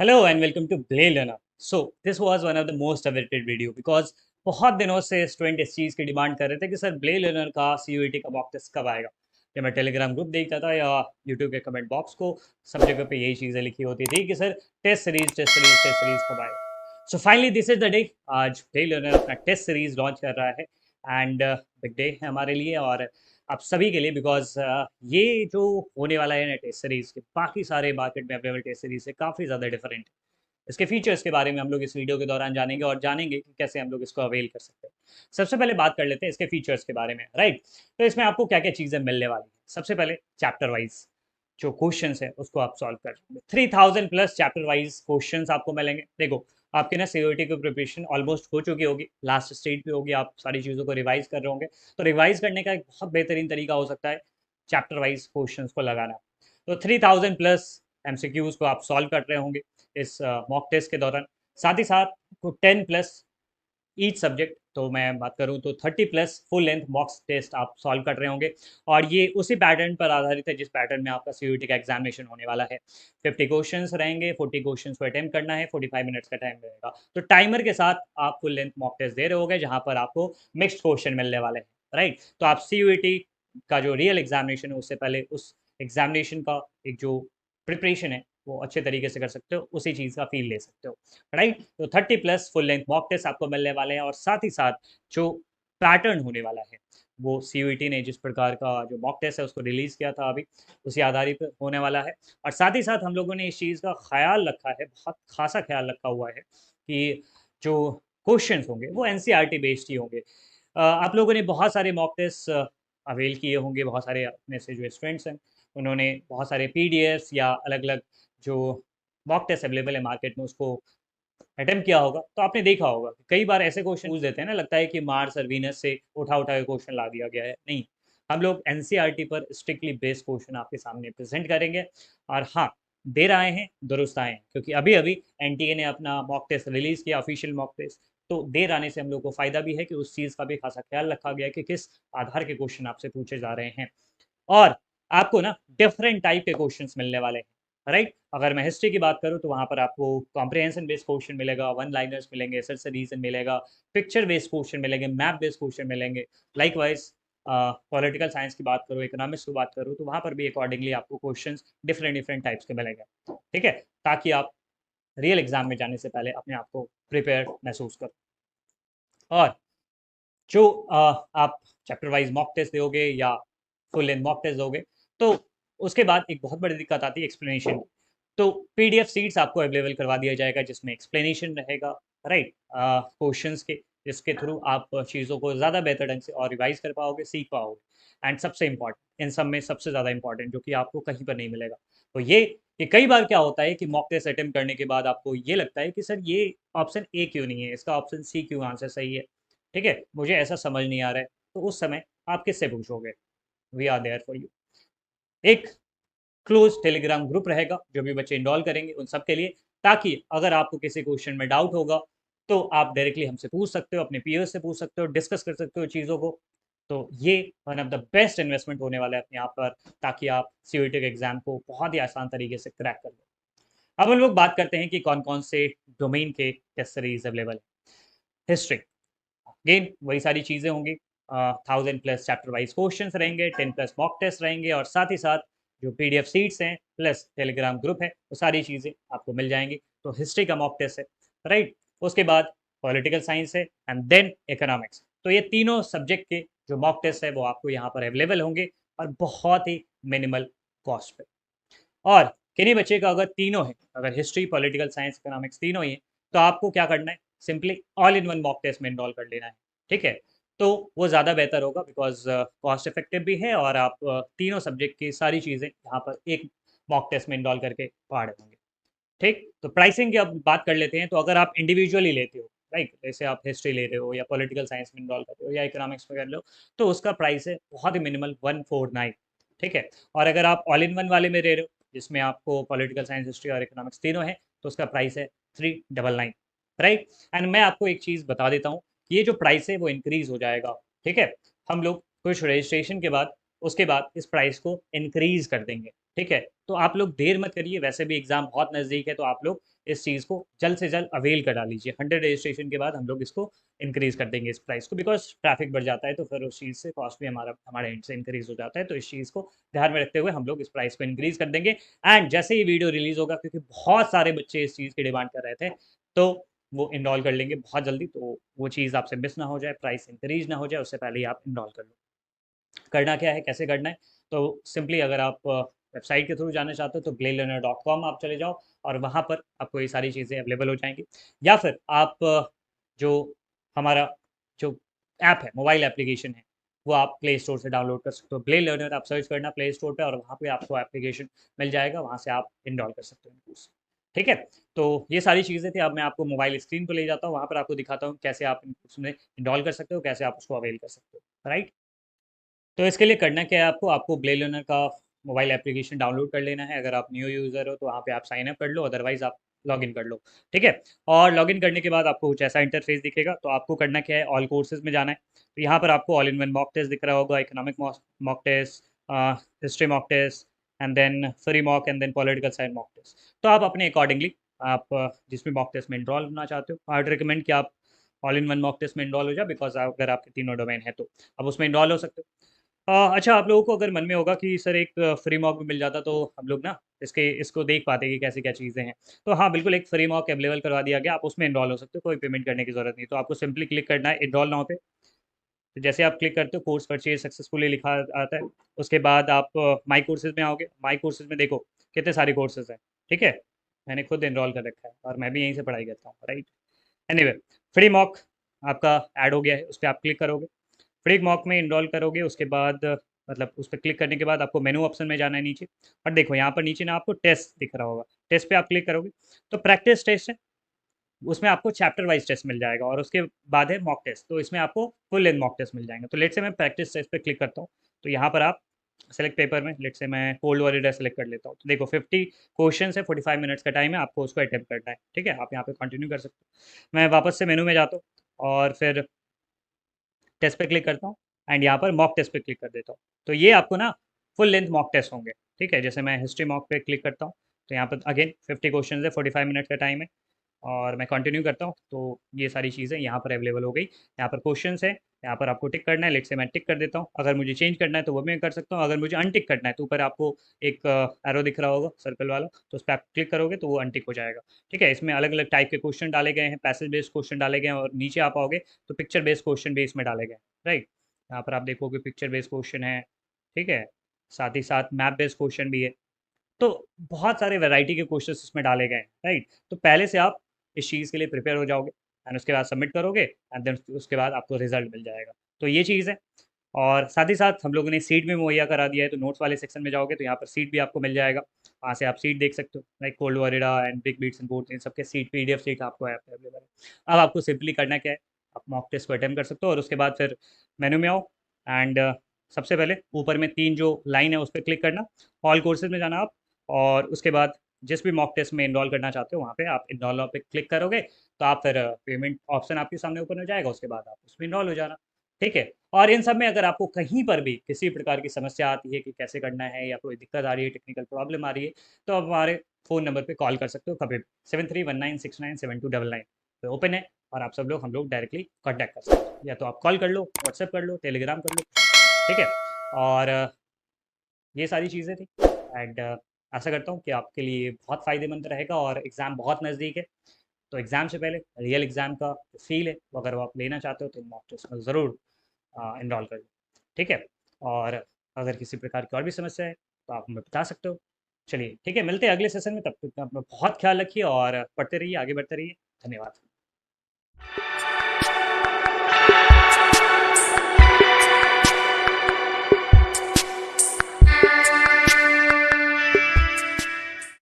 Hello and welcome to Play Learner. So this was one of the most awaited video because बहुत दिनों से student इस चीज़ की demand कर रहे थे कि सर ब्ले लर्नर का CUET का मॉक टेस्ट कब आएगा। जब मैं टेलीग्राम ग्रुप देखता था या यूट्यूब के कमेंट बॉक्स को सब जगह पे यही चीज़ें लिखी होती थी कि सर टेस्ट सीरीज कब आएगा। So finally this is the day. आज प्ले लर्नर अपना टेस्ट सीरीज लॉन्च कर रहा है एंड बिग डे है हमारे लिए और आप सभी के लिए बिकॉज ये जो होने वाला है ना टेस्ट सीरीज के बाकी सारे मार्केट में अवेलेबल टेस्ट सीरीज से काफ़ी ज़्यादा डिफरेंट है। इसके फीचर्स के बारे में हम लोग इस वीडियो के दौरान जानेंगे और जानेंगे कि कैसे हम लोग इसको अवेल कर सकते हैं। सबसे पहले बात कर लेते हैं इसके फीचर्स के बारे में, राइट। तो इसमें आपको क्या क्या चीज़ें मिलने वाली हैं। सबसे पहले चैप्टर वाइज जो क्वेश्चंस है उसको आप सॉल्व कर लेंगे। 3000 प्लस चैप्टर वाइज क्वेश्चंस आपको मिलेंगे। देखो आपके ना सीओटी की प्रिपरेशन ऑलमोस्ट हो चुकी होगी, लास्ट स्टेज पे होगी, आप सारी चीज़ों को रिवाइज कर रहे होंगे। तो रिवाइज करने का एक बहुत बेहतरीन तरीका हो सकता है चैप्टर वाइज क्वेश्चंस को लगाना। तो 3000 प्लस एमसीक्यूज को आप सॉल्व कर रहे होंगे इस मॉक टेस्ट के दौरान। साथ ही साथ को 10 प्लस ईच सब्जेक्ट, तो मैं बात करूं तो 30 plus full length mock test आप सॉल्व कर रहे होंगे। और ये उसी पैटर्न पर आधारित है जिस पैटर्न में आपका सीयूटी का एग्जामिनेशन होने वाला है। 50 क्वेश्चंस रहेंगे, 40 क्वेश्चंस को अटेम्प्ट करना है, 45 मिनट्स का टाइम रहेगा। तो टाइमर के साथ आप फुल लेंथ मॉक टेस्ट दे रहे होगे जहां पर आपको मिक्स्ड क्वेश्चन मिलने वाले हैं, राइट। तो आप सीयूटी का जो रियल एग्जामिनेशन है उससे पहले उस एग्जामिनेशन का एक जो प्रिपरेशन है वो अच्छे तरीके से कर सकते हो, उसी चीज़ का फील ले सकते हो, राइट। तो 30 plus full length mock test आपको मिलने वाले हैं और साथ ही साथ जो पैटर्न होने वाला है वो सीयूईटी ने जिस प्रकार का जो मॉक टेस्ट है उसको रिलीज़ किया था अभी, उसी आधारित होने वाला है। और साथ ही साथ हम लोगों ने इस चीज़ का ख्याल रखा है, बहुत खासा ख्याल रखा हुआ है कि जो क्वेश्चंस होंगे वो एनसीईआरटी बेस्ड ही होंगे। आप लोगों ने बहुत सारे मॉक टेस्ट अवेल किए होंगे, बहुत सारे अपने से जो स्टूडेंट्स हैं उन्होंने बहुत सारे पीडीएफ्स या अलग-अलग जो मॉक टेस्ट अवेलेबल है मार्केट में उसको अटेम्प्ट किया होगा। तो आपने देखा होगा कि कई बार ऐसे क्वेश्चन पूछ देते हैं ना, लगता है कि मार्स और वीनस से उठा-उठा के क्वेश्चन ला दिया गया है। नहीं, हम लोग एनसीईआरटी पर स्ट्रिक्टली बेस्ड क्वेश्चन आपके सामने प्रेज़ेंट करेंगे। और हाँ, देर आए हैं, दुरुस्त आए हैं, क्योंकि अभी-अभी एनटीए ने अपना मॉक टेस्ट रिलीज़ किया, ऑफिशियल मॉक टेस्ट। तो देर आने से हम लोग को फ़ायदा भी है कि उस चीज़ का भी खासा ख्याल रखा गया है कि किस आधार के क्वेश्चन आपसे पूछे जा रहे हैं। और आपको ना डिफरेंट टाइप के क्वेश्चंस मिलने वाले हैं, राइट। अगर मैं हिस्ट्री की बात करूँ तो वहाँ पर आपको कॉम्प्रिहेंशन बेस्ड क्वेश्चन मिलेगा, वन लाइनर्स मिलेंगे, सर्च रीजन मिलेगा, पिक्चर बेस्ड क्वेश्चन मिलेंगे, मैप बेस्ड क्वेश्चन मिलेंगे। लाइकवाइज पॉलिटिकल साइंस की बात करूँ, इकोनॉमिक्स की बात करूँ तो वहाँ पर भी अकॉर्डिंगली आपको क्वेश्चंस डिफरेंट डिफरेंट टाइप्स के मिलेंगे, ठीक है, ताकि आप रियल एग्जाम में जाने से पहले अपने आप को प्रिपेयर महसूस करो। और जो आप चैप्टर वाइज मॉक टेस्ट दोगे या फुल लेंथ मॉक टेस्ट दोगे, तो उसके बाद एक बहुत बड़ी दिक्कत आती है एक्सप्लेनेशन की। तो पीडीएफ सीट्स आपको अवेलेबल करवा दिया जाएगा जिसमें एक्सप्लेनेशन रहेगा, राइट, क्वेश्चंस के, जिसके थ्रू आप चीज़ों को ज़्यादा बेहतर ढंग से और रिवाइज कर पाओगे, सीख पाओगे। एंड सबसे इम्पॉर्टेंट, इन सब में सबसे ज़्यादा इम्पॉर्टेंट जो कि आपको कहीं पर नहीं मिलेगा, तो ये कि कई बार क्या होता है कि मॉक टेस्ट अटेम्प्ट करने के बाद आपको ये लगता है कि सर ये ऑप्शन ए क्यों नहीं है, इसका ऑप्शन सी क्यों आंसर सही है, ठीक है, मुझे ऐसा समझ नहीं आ रहा है। तो उस समय आप किससे पूछोगे? We are there for you. एक क्लोज टेलीग्राम ग्रुप रहेगा जो भी बच्चे इनरोल करेंगे उन सब के लिए, ताकि अगर आपको किसी क्वेश्चन में डाउट होगा तो आप डायरेक्टली हमसे पूछ सकते हो, अपने पीयर्स से पूछ सकते हो, डिस्कस कर सकते हो चीज़ों को। तो ये one of the best investment होने वाला है अपने आप पर, ताकि आप सीयूईटी के एग्जाम को बहुत ही आसान तरीके से क्रैक कर लो। अब हम लोग बात करते हैं कि कौन कौन से डोमेन के टेस्ट सीरीज अवेलेबल है। हिस्ट्री, अगेन वही सारी चीज़ें होंगी। 1000 प्लस चैप्टर वाइज क्वेश्चन रहेंगे, 10 प्लस मॉक टेस्ट रहेंगे और साथ ही साथ जो पीडीएफ सीट्स हैं प्लस टेलीग्राम ग्रुप है वो सारी चीज़ें आपको मिल जाएंगी। तो हिस्ट्री का मॉक टेस्ट है, राइट। उसके बाद पॉलिटिकल साइंस है एंड देन इकोनॉमिक्स। तो ये तीनों सब्जेक्ट के जो मॉक टेस्ट है वो आपको यहाँ पर अवेलेबल होंगे और बहुत ही मिनिमल कॉस्ट पे। और किन्हीं बच्चे का अगर तीनों है, अगर हिस्ट्री, पॉलिटिकल साइंस, इकोनॉमिक्स तीनों ही है, तो आपको क्या करना है, simply all in one mock test में इनरोल कर लेना है, ठीक है। तो वो ज़्यादा बेहतर होगा बिकॉज कॉस्ट इफेक्टिव भी है और आप तीनों सब्जेक्ट की सारी चीज़ें यहाँ पर एक मॉक टेस्ट में इनरोल करके पढ़ होंगे, ठीक। तो प्राइसिंग की अब बात कर लेते हैं। तो अगर आप इंडिविजुअली लेते हो, राइट, जैसे आप हिस्ट्री ले रहे हो या पॉलिटिकल साइंस में इनरोल कर रहे हो या इकोनॉमिक्स में कर रहे हो, तो उसका प्राइस है बहुत ही मिनिमल 149, ठीक है। और अगर आप ऑल इन वन वाले में ले रहे हो जिसमें आपको पॉलिटिकल साइंस, हिस्ट्री और इकोनॉमिक्स तीनों है, तो उसका प्राइस है 399, राइट। एंड मैं आपको एक चीज़ बता देता हूँ कि ये जो प्राइस है वो इंक्रीज़ हो जाएगा, ठीक है। हम लोग कुछ रजिस्ट्रेशन के बाद उसके बाद इस प्राइस को इंक्रीज़ कर देंगे, ठीक है। तो आप लोग देर मत करिए, वैसे भी एग्ज़ाम बहुत नज़दीक है, तो आप लोग इस चीज़ को जल्द से जल्द अवेल करा लीजिए। 100 रजिस्ट्रेशन के बाद हम लोग इसको इंक्रीज़ कर देंगे इस प्राइस को, बिकॉज़ ट्रैफ़िक बढ़ जाता है तो फिर उस चीज़ से कॉस्ट भी हमारे एंड से इंक्रीज़ हो जाता है। तो इस चीज़ को ध्यान में रखते हुए हम लोग इस प्राइस को इंक्रीज़ कर देंगे। एंड जैसे ही वीडियो रिलीज़ होगा, क्योंकि बहुत सारे बच्चे इस चीज़ की डिमांड कर रहे थे, तो वो इनरोल कर लेंगे बहुत जल्दी, तो वो चीज़ आपसे मिस ना हो जाए, प्राइस इंक्रीज़ ना हो जाए, उससे पहले ही आप इनरोल कर लो। करना क्या है, कैसे करना है? तो सिंपली अगर आप वेबसाइट के थ्रू जाना चाहते हो तो playlearner.com आप चले जाओ और वहाँ पर आपको ये सारी चीज़ें अवेलेबल हो जाएँगी। या फिर आप जो हमारा जो ऐप है, मोबाइल एप्लीकेशन है, वो आप प्ले स्टोर से डाउनलोड कर सकते हो। प्ले लर्नर आप सर्च करना प्ले स्टोर पे और वहाँ पे आपको एप्लीकेशन मिल जाएगा, वहाँ से आप इनस्टॉल कर सकते हो कोर्स। ठीक है? तो ये सारी चीज़ें थी, अब मैं आपको मोबाइल स्क्रीन पे ले जाता हूँ, वहाँ पर आपको दिखाता हूँ कैसे आप उसमें इनस्टॉल कर सकते हो, कैसे आप उसको अवेल कर सकते हो, राइट? तो इसके लिए करना क्या है आपको, आपको ब्ले लर्नर का मोबाइल एप्लीकेशन डाउनलोड कर लेना है। अगर आप न्यू यूज़र हो तो वहाँ पे आप साइन अप कर लो, अदरवाइज़ आप लॉगिन कर लो, ठीक है? और लॉगिन करने के बाद आपको कुछ ऐसा इंटरफेस दिखेगा, तो आपको करना क्या है, ऑल कोर्सेज़ में जाना है। तो यहाँ पर आपको all in one mock test दिख रहा होगा, economic mock test, history mock test and then free mock and then political science mock test. तो आप अपने अकॉर्डिंगली आप जिसमें मॉक टेस्ट में एनरोल होना चाहते हो, आई वुड रिकमेंड कि आप all in one mock test में एनरोल हो जाओ, बिकॉज़ अगर आपके तीनों डोमेन है तो आप उसमें एनरोल हो सकते हो। अच्छा, आप लोगों को अगर मन में होगा कि सर एक फ्री मॉक भी मिल जाता तो हम लोग ना इसको देख पाते कि कैसी क्या चीज़ें हैं। तो हाँ, बिल्कुल एक फ्री मॉक अवेलेबल करवा दिया गया, आप उसमें एनरोल हो सकते हो, कोई पेमेंट करने की ज़रूरत नहीं। तो आपको सिंपली क्लिक करना है एनरोल नाउ पे। तो जैसे आप क्लिक करते हो कोर्स परचेज़ सक्सेसफुली लिखा आता है। उसके बाद आप माय कोर्सेज़ में आओगे, माय कोर्सेज़ में देखो कितने सारे कोर्सेज़ हैं, ठीक है? मैंने खुद एनरोल कर रखा है और मैं भी यहीं से पढ़ाई करता हूँ, राइट? एनीवे, फ्री मॉक आपका ऐड हो गया है, उस पे आप क्लिक करोगे। फ्री मॉक में इनरोल करोगे, उसके बाद मतलब उस पे क्लिक करने के बाद आपको मेनू ऑप्शन में जाना है नीचे, और देखो यहाँ पर नीचे ना आपको टेस्ट दिख रहा होगा, टेस्ट पे आप क्लिक करोगे तो प्रैक्टिस टेस्ट है, उसमें आपको चैप्टर वाइज टेस्ट मिल जाएगा, और उसके बाद है मॉक टेस्ट, तो इसमें आपको फुल लेंथ मॉक टेस्ट मिल जाएंगे। तो लेट से मैं प्रैक्टिस टेस्ट पे क्लिक करता हूँ, तो यहाँ पर आप सेलेक्ट पेपर में लेट से मैं कोल्ड वॉरियर सेलेक्ट कर लेता हूँ। तो देखो 50 क्वेश्चन है, 45 मिनट्स का टाइम है, आपको उसको अटेम्प्ट करना है, ठीक है? आप यहाँ पे कंटिन्यू कर सकते हो। मैं वापस से मेनू में जाता हूँ और फिर टेस्ट पे क्लिक करता हूँ एंड यहाँ पर मॉक टेस्ट पे क्लिक कर देता हूँ। तो ये आपको ना फुल लेंथ मॉक टेस्ट होंगे, ठीक है? जैसे मैं हिस्ट्री मॉक पे क्लिक करता हूँ, तो यहाँ पर अगेन 50 क्वेश्चन है, 45 मिनट का टाइम है, और मैं कंटिन्यू करता हूँ, तो ये सारी चीज़ें यहाँ पर अवेलेबल हो गई। यहाँ पर क्वेश्चंस है, यहाँ पर आपको टिक करना है, लेट से मैं टिक कर देता हूँ। अगर मुझे चेंज करना है तो वो मैं कर सकता हूँ, अगर मुझे अनटिक करना है तो ऊपर आपको एक एरो दिख रहा होगा सर्कल वाला, तो उस पे आप क्लिक करोगे तो वो अनटिक हो जाएगा, ठीक है? इसमें अलग-अलग टाइप के क्वेश्चन डाले गए हैं, पैसेज बेस्ड क्वेश्चन डाले गए हैं, और नीचे आप आओगे तो पिक्चर बेस्ड क्वेश्चन भी इसमें डाले गए हैं, राइट? यहाँ पर आप देखोगे पिक्चर बेस्ड क्वेश्चन है, ठीक है? साथ ही साथ मैप बेस्ड क्वेश्चन भी है। तो बहुत सारे वैरायटी के क्वेश्चंस इसमें डाले गए हैं, राइट? तो पहले से आप इस चीज़ के लिए प्रिपेयर हो जाओगे एंड उसके बाद सबमिट करोगे एंड देन उसके बाद आपको रिजल्ट मिल जाएगा। तो ये चीज़ है, और साथ ही साथ हम लोगों ने सीट भी मुहैया करा दिया है, तो नोट्स वाले सेक्शन में जाओगे तो यहाँ पर सीट भी आपको मिल जाएगा। वहाँ से आप सीट देख सकते हो, लाइक कोल्ड वॉरिडा and big beats and boards, इन सबके सीट पीडीएफ सीट आपको ऐप पे अवेलेबल है। अब आपको सिंपली करना क्या है, आप मॉक टेस्ट को अटेम्प्ट कर सकते हो, और उसके बाद फिर मेनू में आओ एंड सबसे पहले ऊपर में 3 जो लाइन है उस पे क्लिक करना, ऑल कोर्सेज़ में जाना आप, और उसके बाद जिस भी मॉक टेस्ट में एनरोल करना चाहते हो वहाँ पे आप एनरोल नाउ पे क्लिक करोगे, तो आप फिर पेमेंट ऑप्शन आपके सामने ओपन हो जाएगा, उसके बाद आप उसमें एनरोल हो जाना, ठीक है? और इन सब में अगर आपको कहीं पर भी किसी प्रकार की समस्या आती है कि कैसे करना है, या कोई दिक्कत आ रही है, टेक्निकल प्रॉब्लम आ रही है, तो आप हमारे फ़ोन नंबर पे कॉल कर सकते हो कभी भी, 7319697299 पे ओपन है, और आप सब लोग हम लोग डायरेक्टली कॉन्टैक्ट कर सकते हैं। या तो आप कॉल कर लो, व्हाट्सएप कर लो, टेलीग्राम कर लो, ठीक है? और ये सारी चीज़ें थी, एंड आशा करता हूँ कि आपके लिए बहुत फ़ायदेमंद रहेगा, और एग्ज़ाम बहुत नज़दीक है, तो एग्ज़ाम से पहले रियल एग्ज़ाम का फ़ील है, वो अगर वो आप लेना चाहते हो तो मॉक टेस्ट में ज़रूर एनरोल कर लो, ठीक है? और अगर किसी प्रकार की और भी समस्या है तो आप हमें बता सकते हो। चलिए ठीक है, मिलते हैं अगले सेशन में, तब तक अपना बहुत ख्याल रखिए और पढ़ते रहिए, आगे बढ़ते रहिए। धन्यवाद।